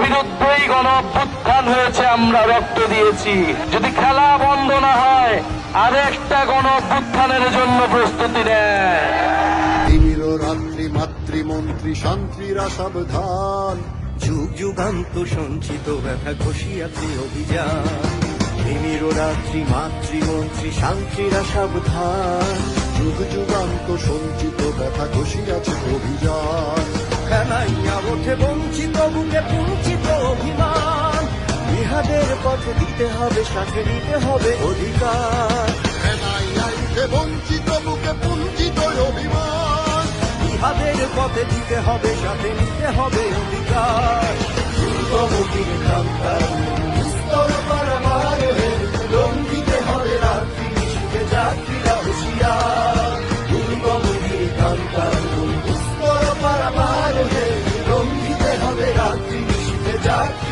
বিরুদ্ধেই গণ অভ্যুত্থান হয়েছে, আমরা রক্ত দিয়েছি। যদি খেলা বন্ধ না হয় আরেকটা গণ অভ্যুত্থানের জন্য প্রস্তুতি নেয়। তিমির রাত্রি মাতৃমন্ত্রী শান্তিরা সাবধান, যুগ যুগান্ত সঞ্চিত ব্যথা ঘষিয়াছে অভিযান। তিমির রাত্রি মাতৃমন্ত্রী শান্তিরা সাবধান, যুগ যুগান্ত সঞ্চিত ব্যথা ঘষিয়াছে অভিযান। ফেলাইয়া ওঠে বঞ্চিত বুকে পুঞ্চিত অভিমান, ইহাদের পথে দিতে হবে, সাথে নিতে হবে অধিকার। ফেলাইয়া উঠে বঞ্চিত বুকে পুঞ্জিত অভিমান, ইহাদের পথে দিতে হবে, সাথে নিতে হবে অধিকার। দুর্গমুখীর কান্তার স্তর পারাবার রং দিতে হবে রাত্রি নিশীথে যাত্রীরা হুঁশিয়ার। দুর্গমুখীর কান্তার স্তর পারাবার রং দিতে হবে রাত্রি নিশীথে যাত্রী